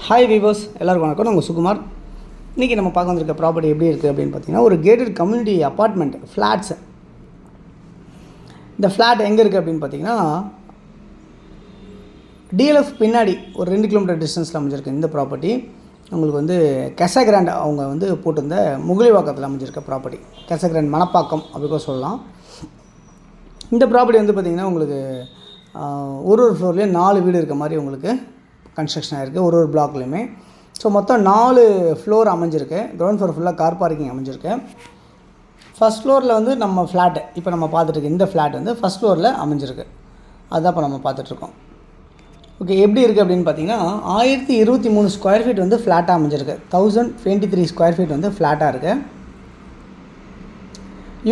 Hi viewers, எல்லாருக்கும் வணக்கம். நான் உங்கள் சுகுமார். இன்றைக்கி நம்ம பார்க்க வந்திருக்க ப்ராப்பர்ட்டி எப்படி இருக்குது அப்படின்னு பார்த்தீங்கன்னா, ஒரு கேட்டட் கம்யூனிட்டி அப்பார்ட்மெண்ட் ஃப்ளாட்ஸு. இந்த ஃப்ளாட் எங்கே இருக்குது அப்படின்னு பார்த்தீங்கன்னா, டிஎல்எஃப் பின்னாடி ஒரு 2 கிலோமீட்டர் டிஸ்டன்ஸில் அமைஞ்சிருக்கு. இந்த ப்ராப்பர்ட்டி உங்களுக்கு வந்து கெசகிராண்ட் அவங்க வந்து போட்டிருந்த முகலிவாக்கத்தில் அமைஞ்சிருக்க ப்ராப்பர்ட்டி. கெசகிராண்ட் மணப்பாக்கம் அப்படி கூட சொல்லலாம். இந்த ப்ராப்பர்ட்டி வந்து பார்த்திங்கன்னா உங்களுக்கு ஒரு ஃப்ளோர்லேயும் 4 வீடு இருக்க மாதிரி உங்களுக்கு கன்ஸ்ட்ரக்ஷன் ஆகிருக்கு, ஒரு பிளாக்லேயுமே. ஸோ மொத்தம் 4 ஃப்ளோர் அமைஞ்சிருக்கு. கிரவுண்ட் ஃப்ளோர் ஃபுல்லாக கார் பார்க்கிங் அமைஞ்சிருக்கு. ஃபஸ்ட் ஃப்ளோரில் வந்து நம்ம ஃப்ளாட்டு இப்போ நம்ம பார்த்துட்ருக்கோம். இந்த ஃப்ளாட் வந்து ஃபஸ்ட் ஃப்ளோரில் அமைஞ்சிருக்கு. அதுதான் இப்போ நம்ம பார்த்துட்ருக்கோம். ஓகே, எப்படி இருக்குது அப்படின்னு பார்த்தீங்கன்னா 1023 ஸ்கொயர் ஃபீட் வந்து ஃப்ளாட்டாக அமைஞ்சிருக்கு. 1023 ஸ்கொயர் ஃபீட் வந்து ஃப்ளாட்டாக இருக்குது.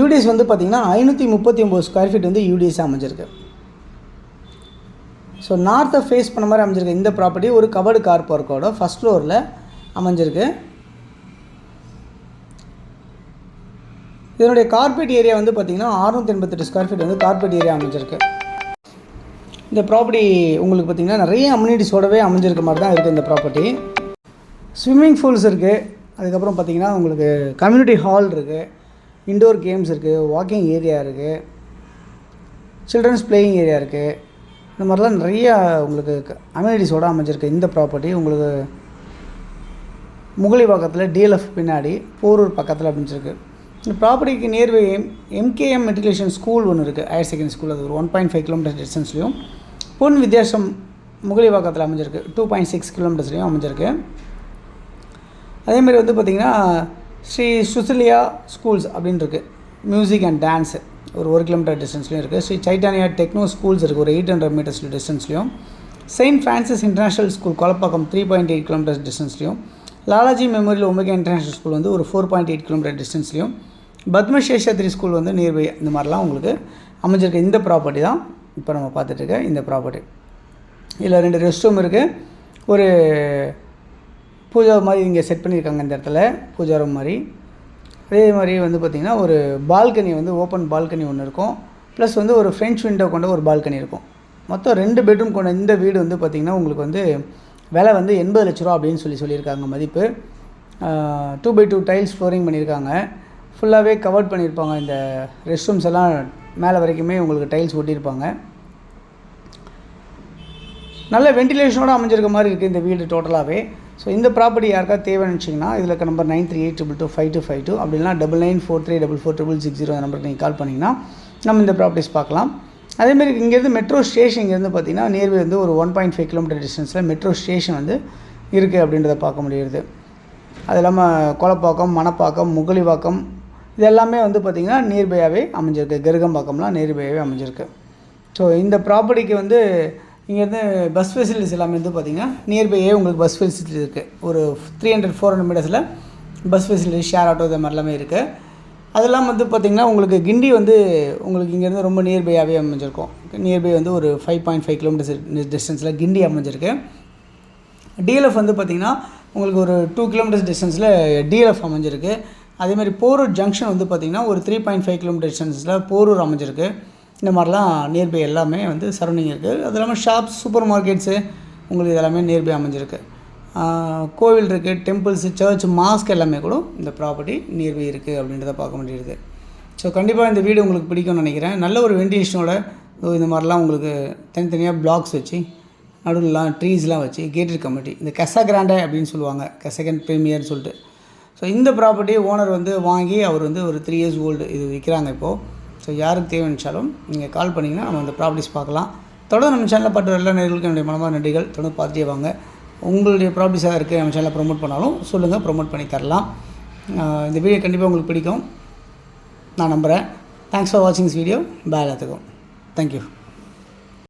யூடிஎஸ் வந்து பார்த்திங்கன்னா 539 ஸ்கொயர் ஃபீட் வந்து யூடிஎஸ் அமைஞ்சிருக்கு. ஸோ நார்த்தை ஃபேஸ் பண்ண மாதிரி அமைஞ்சிருக்கு. இந்த ப்ராப்பர்ட்டி ஒரு கவர்டு கார் பார்க்கோட ஃபஸ்ட் ஃப்ளோரில் அமைஞ்சிருக்கு. இதனுடைய கார்பெட் ஏரியா வந்து பார்த்திங்கன்னா 688 ஸ்கொயர் ஃபீட் வந்து கார்பெட் ஏரியா அமைஞ்சிருக்கு. இந்த ப்ராப்பர்ட்டி உங்களுக்கு பார்த்திங்கன்னா நிறைய அம்யூனிட்டிஸோடவே அமைஞ்சிருக்க மாதிரி தான் இருக்குது. இந்த ப்ராப்பர்ட்டி ஸ்விம்மிங் பூல்ஸ் இருக்குது. அதுக்கப்புறம் பார்த்திங்கன்னா உங்களுக்கு கம்யூனிட்டி ஹால் இருக்குது, இன்டோர் கேம்ஸ் இருக்குது, வாக்கிங் ஏரியா இருக்குது, சில்ட்ரன்ஸ் பிளேயிங் ஏரியா இருக்குது. இந்த மாதிரிலாம் நிறைய உங்களுக்கு அம்யூனிட்டிஸோடு அமைஞ்சிருக்கு. இந்த ப்ராப்பர்ட்டி உங்களுக்கு முகலிவாக்கத்தில் டிஎல்எஃப் பின்னாடி போரூர் பக்கத்தில் அமைஞ்சிருக்கு. இந்த ப்ராப்பர்ட்டிக்கு நியர்பை எம்கேஎம் மெட்ரிகுலேஷன் ஸ்கூல் ஒன்று இருக்குது, ஹையர் செகண்டரி ஸ்கூல். அது ஒரு 1.5 கிலோமீட்டர் டிஸ்டன்ஸ்லையும் பொன் வித்தியாசம் முகலிவாக்கத்தில் அமைஞ்சிருக்கு 2.6 கிலோமீட்டர்ஸ்லையும் அமைஞ்சிருக்கு. அதேமாதிரி வந்து பார்த்திங்கன்னா ஸ்ரீ சுசிலியா ஸ்கூல்ஸ் அப்படின்னு இருக்குது, மியூசிக் அண்ட் டான்ஸு, ஒரு 1 கிலோமீட்டர் டிஸ்டன்ஸ்லையும் இருக்குது. ஸ்ரீ சைட்டானியா டெக்னோ ஸ்கூல்ஸ் இருக்குது, ஒரு 800 மீட்டர்ஸ் டிஸ்டன்ஸ்லையும். Saint Francis international school Kolapakkam 3.8 kilometres டிஸ்டன்ஸ்லையும். Lalaji memorial Omega international school வந்து ஒரு 4.8 கிலோமீட்டர் டிஸ்டன்ஸ்லையும். பத்மசேஷாத்ரி ஸ்கூல் வந்து நியர்பை. இந்த மாதிரிலாம் உங்களுக்கு அமைஞ்சிருக்கு. இந்த ப்ராப்பர்ட்டி தான் இப்போ நம்ம பார்த்துட்ருக்க இந்த ப்ராப்பர்ட்டி. இதில் 2 ரெஸ்ட் ரூம் இருக்குது, ஒரு பூஜா மாதிரி இங்கே செட் பண்ணியிருக்காங்க. இந்த இடத்துல பூஜா ரூம் மாதிரி. அதே மாதிரி வந்து பார்த்திங்கன்னா ஒரு பால்கனி வந்து ஓப்பன் பால்கனி ஒன்று இருக்கும், ப்ளஸ் வந்து ஒரு ஃப்ரெஞ்ச் விண்டோ கொண்ட ஒரு பால்கனி இருக்கும். மொத்தம் 2 பெட்ரூம் கொண்ட இந்த வீடு வந்து பார்த்திங்கன்னா உங்களுக்கு வந்து விலை வந்து 80 லட்ச ரூபா அப்படின்னு சொல்லியிருக்காங்க மதிப்பு. 2x2 டைல்ஸ் ஃப்ளோரிங் பண்ணியிருக்காங்க. ஃபுல்லாகவே கவர்ட் பண்ணியிருப்பாங்க. இந்த ரெஸ்ட் ரூம்ஸ் எல்லாம் மேலே வரைக்குமே உங்களுக்கு டைல்ஸ் ஒட்டியிருப்பாங்க. நல்ல வென்டிலேஷனோடு அமைஞ்சிருக்க மாதிரி இருக்குது இந்த வீடு டோட்டலாகவே. ஸோ இந்த ப்ராப்பர்ட்டி யாருக்கா தேவைன்னு நினச்சிங்கன்னா இதில் இருக்க நம்பர் 9382225252 அப்படின்னா 9943446660 அந்த நம்பருக்கு நீங்கள் கால் பண்ணிங்கன்னா நம்ம இந்த ப்ராப்பர்ட்டிஸ் பார்க்கலாம். அதேமாதிரி இங்கேருந்து மெட்ரோ ஸ்டேஷன் இங்கேருந்து பார்த்திங்கன்னா நியர்பை வந்து ஒரு 1.5 கிலோமீட்டர் டிஸ்டன்ஸில் மெட்ரோ ஸ்டேஷன் வந்து இருக்குது அப்படின்றத பார்க்க முடியுது. அது இல்லாமல் கொலப்பாக்கம், மணப்பாக்கம், முகலிவாக்கம் இது எல்லாமே வந்து பார்த்திங்கன்னா நியர்பையாகவே அமைஞ்சிருக்கு. கருகம்பாக்கம்லாம் நியர்பையாகவே அமைஞ்சிருக்கு. ஸோ இந்த ப்ராப்பர்ட்டிக்கு வந்து இங்கேருந்து பஸ் ஃபெசிலிட்டிஸ் எல்லாமே வந்து பார்த்திங்கன்னா நியர்பையே உங்களுக்கு பஸ் ஃபெசிலிட்டி இருக்குது. ஒரு 300-400 மீட்டர்ஸில் பஸ் ஃபெசிலிட்டி, ஷேர் ஆட்டோ இது மாதிரி எல்லாமே இருக்குது. அதெல்லாம் வந்து பார்த்திங்கன்னா உங்களுக்கு கிண்டி வந்து உங்களுக்கு இங்கேருந்து ரொம்ப நியர்பையாகவே அமைஞ்சிருக்கும். நியர்பை வந்து ஒரு 5.5 கிலோமீட்டர்ஸ் டிஸ்டன்ஸில் கிண்டி அமைஞ்சிருக்கு. டிஎல்எஃப் வந்து பார்த்திங்கன்னா உங்களுக்கு ஒரு 2 கிலோமீட்டர்ஸ் டிஸ்டன்ஸில் டிஎல்எஃப் அமைஞ்சிருக்கு. அதேமாதிரி போரூர் ஜங்ஷன் வந்து பார்த்திங்கன்னா ஒரு 3.5 கிலோமீட்டர் டிஸ்டன்ஸில் போரூர் அமைஞ்சிருக்கு. இந்த மாதிரிலாம் நியர்பை எல்லாமே வந்து சரௌண்டிங் இருக்குது. அது இல்லாமல் ஷாப்ஸ், சூப்பர் மார்க்கெட்ஸு உங்களுக்கு இதெல்லாமே நியர்பை அமைஞ்சிருக்கு. கோவில் இருக்குது, டெம்பிள்ஸ், சர்ச், மாஸ்க் எல்லாமே கூட இந்த ப்ராப்பர்ட்டி நியர்பை இருக்குது அப்படின்றத பார்க்க முடியுது. ஸோ கண்டிப்பாக இந்த வீடு உங்களுக்கு பிடிக்கும்னு நினைக்கிறேன். நல்ல ஒரு வென்டிலேஷனோட இந்த மாதிரிலாம் உங்களுக்கு தனித்தனியாக பிளாக்ஸ் வச்சு நடுவில்லாம் ட்ரீஸ்லாம் வச்சு கேட்டட் கம்யூனிட்டி, இந்த கெசகிராண்டே அப்படின்னு சொல்லுவாங்க, கெசகன் ப்ரீமியர்னு சொல்லிட்டு. ஸோ இந்த ப்ராப்பர்ட்டியை ஓனர் வந்து வாங்கி அவர் வந்து ஒரு 3 இயர்ஸ் ஓல்டு இது விற்கிறாங்க இப்போது. ஸோ யாருக்கு தேவைச்சாலும் நீங்கள் கால் பண்ணிங்கன்னா நம்ம அந்த ப்ராப்பர்ட்டிஸ் பார்க்கலாம். தொடர்ந்து நம்ம சேனலில் பார்த்து எல்லா நேர்களுக்கும் என்னுடைய மனமான நன்றிகள். தொடர்ந்து பார்த்துட்டே வாங்க. உங்களுடைய ப்ராப்பர்ட்டிஸாக இருக்குது நம்ம சேனலில் ப்ரொமோட் பண்ணாலும் சொல்லுங்கள், ப்ரொமோட் பண்ணி தரலாம். இந்த வீடியோ கண்டிப்பாக உங்களுக்கு பிடிக்கும் நான் நம்புகிறேன். தேங்க்ஸ் ஃபார் வாட்சிங் திஸ் வீடியோ. பாய் எல்லாத்துக்கும். தேங்க்யூ.